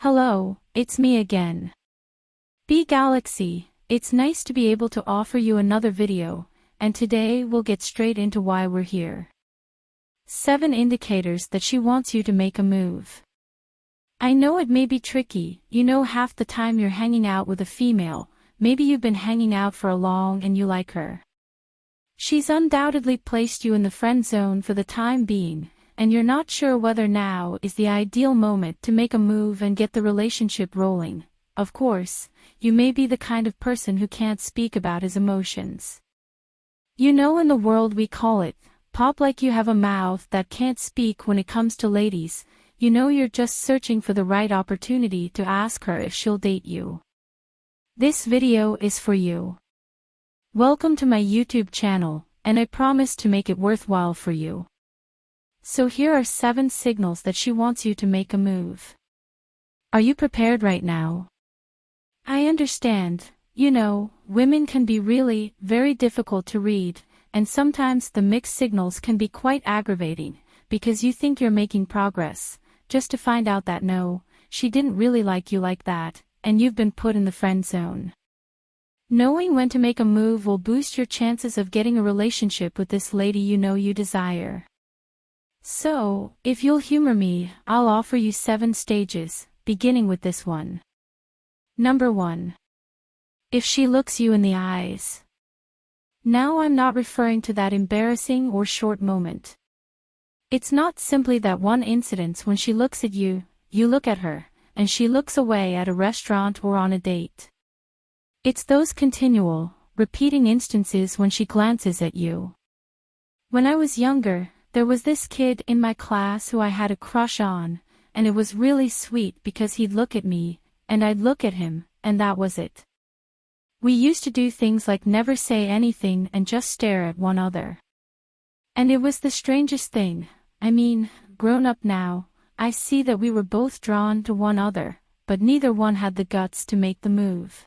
Hello, it's me again. Beegalaxy, it's nice to be able to offer you another video, and today we'll get straight into why we're here. 7 indicators that she wants you to make a move. I know it may be tricky, half the time you're hanging out with a female, maybe you've been hanging out for a long and you like her. She's undoubtedly placed you in the friend zone for the time being, and you're not sure whether now is the ideal moment to make a move and get the relationship rolling. Of course, you may be the kind of person who can't speak about his emotions. In the world we call it, pop like you have a mouth that can't speak when it comes to ladies, you're just searching for the right opportunity to ask her if she'll date you. This video is for you. Welcome to my YouTube channel, and I promise to make it worthwhile for you. So here are 7 signals that she wants you to make a move. Are you prepared right now? I understand, women can be really, very difficult to read, and sometimes the mixed signals can be quite aggravating, because you think you're making progress, just to find out that no, she didn't really like you like that, and you've been put in the friend zone. Knowing when to make a move will boost your chances of getting a relationship with this lady you desire. So, if you'll humor me, I'll offer you 7 stages, beginning with this one. Number 1. If she looks you in the eyes. Now I'm not referring to that embarrassing or short moment. It's not simply that one incident when she looks at you, you look at her, and she looks away at a restaurant or on a date. It's those continual, repeating instances when she glances at you. When I was younger, there was this kid in my class who I had a crush on, and it was really sweet because he'd look at me, and I'd look at him, and that was it. We used to do things like never say anything and just stare at one another. And it was the strangest thing. Grown up now, I see that we were both drawn to one another, but neither one had the guts to make the move.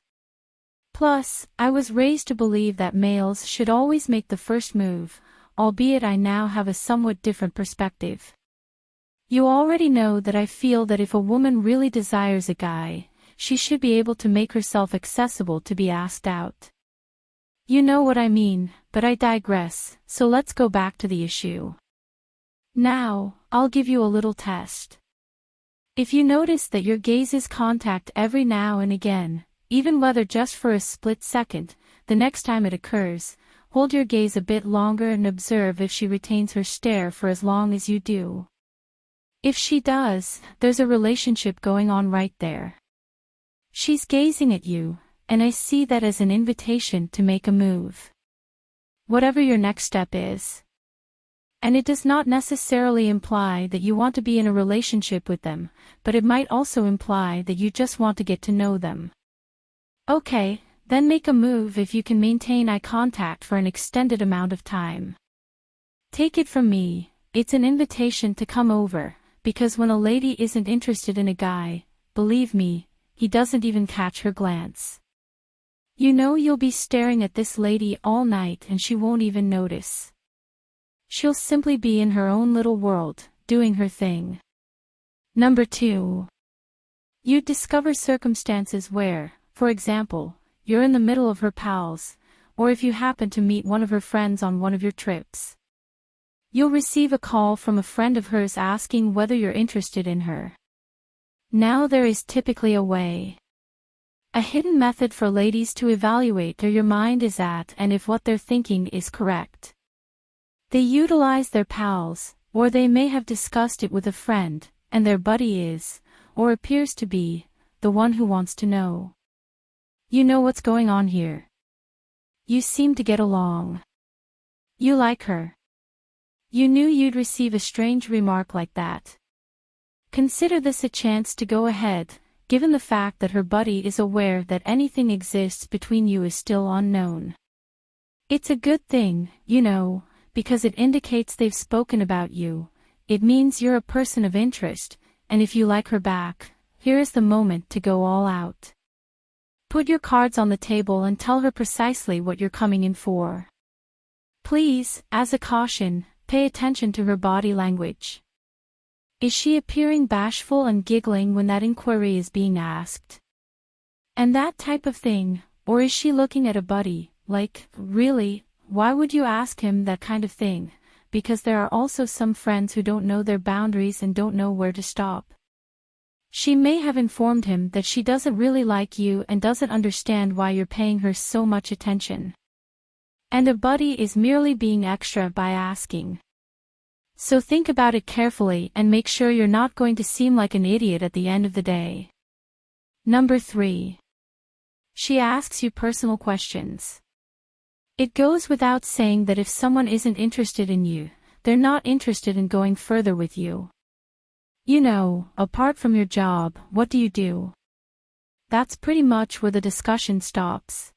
Plus, I was raised to believe that males should always make the first move, albeit I now have a somewhat different perspective. You already know that I feel that if a woman really desires a guy, she should be able to make herself accessible to be asked out. You know what I mean, but I digress, so let's go back to the issue. Now, I'll give you a little test. If you notice that your gaze is contact every now and again, even whether just for a split second, the next time it occurs, hold your gaze a bit longer and observe if she retains her stare for as long as you do. If she does, there's a relationship going on right there. She's gazing at you, and I see that as an invitation to make a move. Whatever your next step is. And it does not necessarily imply that you want to be in a relationship with them, but it might also imply that you just want to get to know them. Okay, then make a move if you can maintain eye contact for an extended amount of time. Take it from me, it's an invitation to come over, because when a lady isn't interested in a guy, believe me, he doesn't even catch her glance. You'll be staring at this lady all night and she won't even notice. She'll simply be in her own little world, doing her thing. Number 2. You discover circumstances where, for example, you're in the middle of her pals, or if you happen to meet one of her friends on one of your trips. You'll receive a call from a friend of hers asking whether you're interested in her. Now there is typically a hidden method for ladies to evaluate where your mind is at and if what they're thinking is correct. They utilize their pals, or they may have discussed it with a friend, and their buddy is, or appears to be, the one who wants to know. You know what's going on here. You seem to get along. You like her. You knew you'd receive a strange remark like that. Consider this a chance to go ahead, given the fact that her buddy is aware that anything exists between you is still unknown. It's a good thing, because it indicates they've spoken about you. It means you're a person of interest, and if you like her back, here is the moment to go all out. Put your cards on the table and tell her precisely what you're coming in for. Please, as a caution, pay attention to her body language. Is she appearing bashful and giggling when that inquiry is being asked? And that type of thing, or is she looking at a buddy, like, really, why would you ask him that kind of thing? Because there are also some friends who don't know their boundaries and don't know where to stop. She may have informed him that she doesn't really like you and doesn't understand why you're paying her so much attention. And a buddy is merely being extra by asking. So think about it carefully and make sure you're not going to seem like an idiot at the end of the day. Number 3. She asks you personal questions. It goes without saying that if someone isn't interested in you, they're not interested in going further with you. You know, apart from your job, what do you do? That's pretty much where the discussion stops.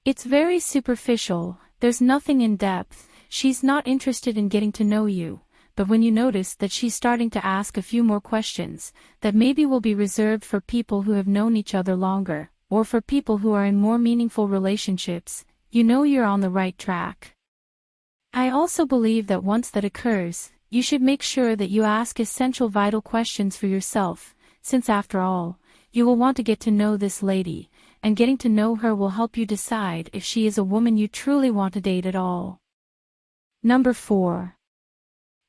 It's very superficial, there's nothing in depth, she's not interested in getting to know you, but when you notice that she's starting to ask a few more questions, that maybe will be reserved for people who have known each other longer, or for people who are in more meaningful relationships, you know you're on the right track. I also believe that once that occurs, you should make sure that you ask essential vital questions for yourself, since after all, you will want to get to know this lady, and getting to know her will help you decide if she is a woman you truly want to date at all. Number 4.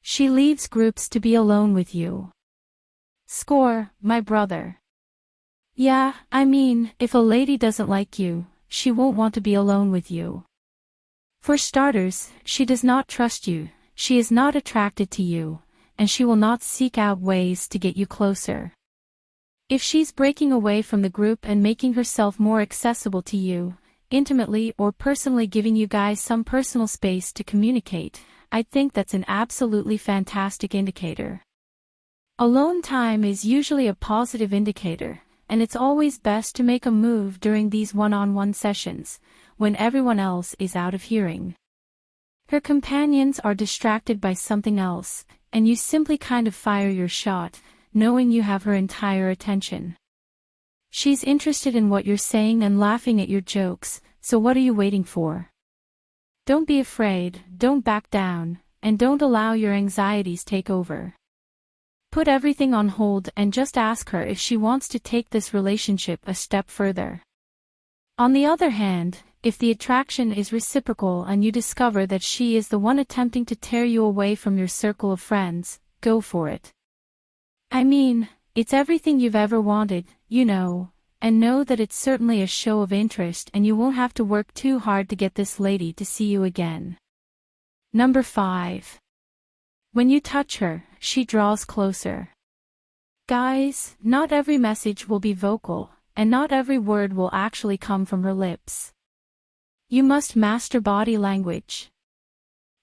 She leaves groups to be alone with you. Score, my brother. Yeah, I mean, if a lady doesn't like you, she won't want to be alone with you. For starters, she does not trust you, she is not attracted to you, and she will not seek out ways to get you closer. If she's breaking away from the group and making herself more accessible to you, intimately or personally giving you guys some personal space to communicate, I think that's an absolutely fantastic indicator. Alone time is usually a positive indicator, and it's always best to make a move during these one-on-one sessions, when everyone else is out of hearing. Her companions are distracted by something else, and you simply kind of fire your shot, knowing you have her entire attention. She's interested in what you're saying and laughing at your jokes, so what are you waiting for? Don't be afraid, don't back down, and don't allow your anxieties take over. Put everything on hold and just ask her if she wants to take this relationship a step further. On the other hand, if the attraction is reciprocal and you discover that she is the one attempting to tear you away from your circle of friends, go for it. I mean, it's everything you've ever wanted, you know, and know that it's certainly a show of interest and you won't have to work too hard to get this lady to see you again. Number 5. When you touch her, she draws closer. Guys, not every message will be vocal, and not every word will actually come from her lips. You must master body language.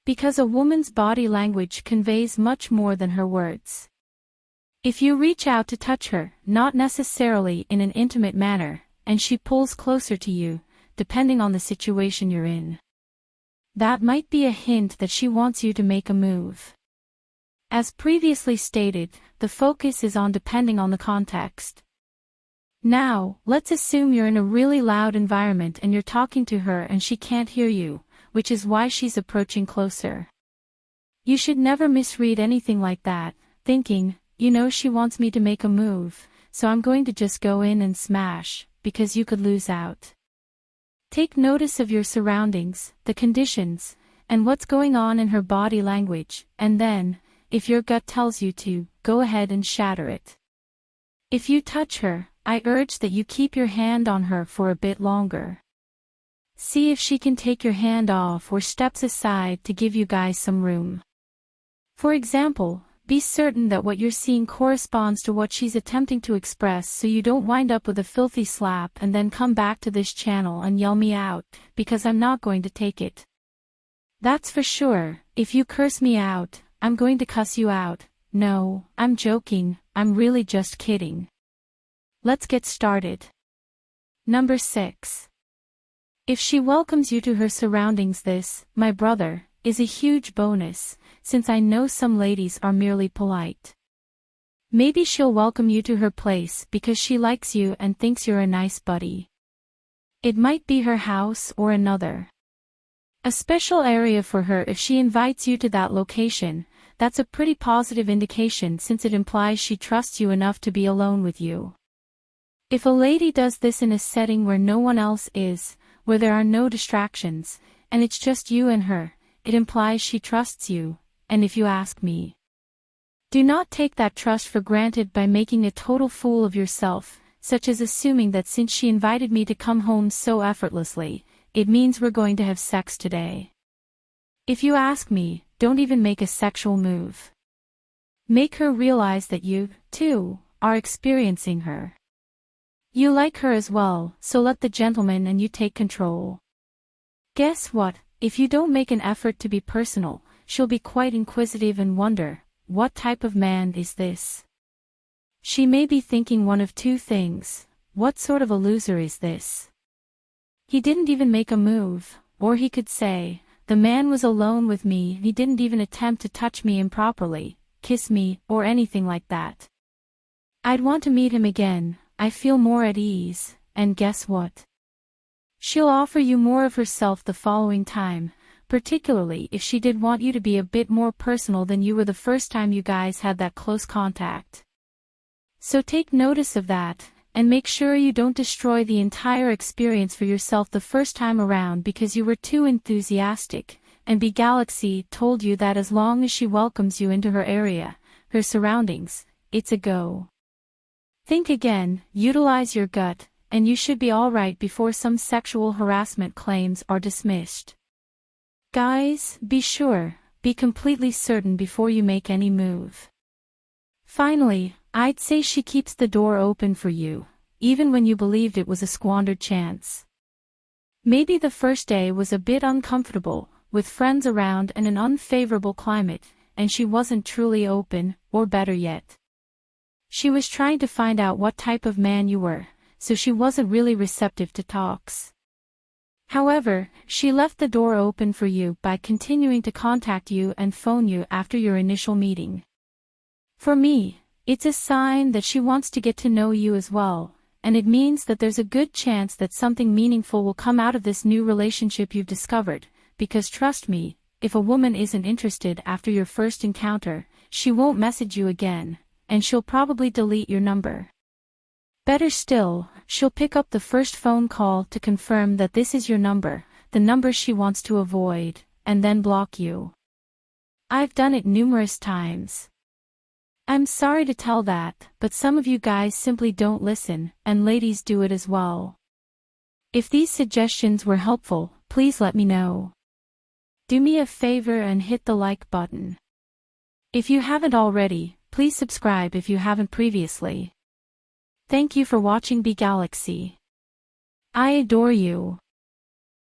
Because a woman's body language conveys much more than her words. If you reach out to touch her, not necessarily in an intimate manner, and she pulls closer to you, depending on the situation you're in, that might be a hint that she wants you to make a move. As previously stated, the focus is on depending on the context. Now, let's assume you're in a really loud environment and you're talking to her and she can't hear you, which is why she's approaching closer. You should never misread anything like that, thinking, you know she wants me to make a move, so I'm going to just go in and smash, because you could lose out. Take notice of your surroundings, the conditions, and what's going on in her body language, and then, if your gut tells you to, go ahead and shatter it. If you touch her, I urge that you keep your hand on her for a bit longer. See if she can take your hand off or steps aside to give you guys some room. For example, be certain that what you're seeing corresponds to what she's attempting to express so you don't wind up with a filthy slap and then come back to this channel and yell me out, because I'm not going to take it. That's for sure. If you curse me out, I'm going to cuss you out. No, I'm joking, I'm really just kidding. Let's get started. Number 6. If she welcomes you to her surroundings, this, my brother, is a huge bonus, since I know some ladies are merely polite. Maybe she'll welcome you to her place because she likes you and thinks you're a nice buddy. It might be her house or another. A special area for her if she invites you to that location, that's a pretty positive indication since it implies she trusts you enough to be alone with you. If a lady does this in a setting where no one else is, where there are no distractions, and it's just you and her, it implies she trusts you, and if you ask me, do not take that trust for granted by making a total fool of yourself, such as assuming that since she invited me to come home so effortlessly, it means we're going to have sex today. If you ask me, don't even make a sexual move. Make her realize that you, too, are experiencing her. You like her as well, so let the gentleman and you take control. Guess what? If you don't make an effort to be personal, she'll be quite inquisitive and wonder, what type of man is this? She may be thinking one of two things. What sort of a loser is this? He didn't even make a move, or he could say, the man was alone with me, he didn't even attempt to touch me improperly, kiss me, or anything like that. I'd want to meet him again, I feel more at ease, and guess what? She'll offer you more of herself the following time, particularly if she did want you to be a bit more personal than you were the first time you guys had that close contact. So take notice of that, and make sure you don't destroy the entire experience for yourself the first time around because you were too enthusiastic, and Beegalaxy told you that as long as she welcomes you into her area, her surroundings, it's a go. Think again, utilize your gut, and you should be alright before some sexual harassment claims are dismissed. Guys, be completely certain before you make any move. Finally, I'd say she keeps the door open for you, even when you believed it was a squandered chance. Maybe the first day was a bit uncomfortable, with friends around and an unfavorable climate, and she wasn't truly open, or better yet, she was trying to find out what type of man you were, so she wasn't really receptive to talks. However, she left the door open for you by continuing to contact you and phone you after your initial meeting. For me, it's a sign that she wants to get to know you as well, and it means that there's a good chance that something meaningful will come out of this new relationship you've discovered, because trust me, if a woman isn't interested after your first encounter, she won't message you again, and she'll probably delete your number. Better still, she'll pick up the first phone call to confirm that this is your number, the number she wants to avoid, and then block you. I've done it numerous times. I'm sorry to tell that, but some of you guys simply don't listen, and ladies do it as well. If these suggestions were helpful, please let me know. Do me a favor and hit the like button. If you haven't already, please subscribe if you haven't previously. Thank you for watching Beegalaxy. I adore you.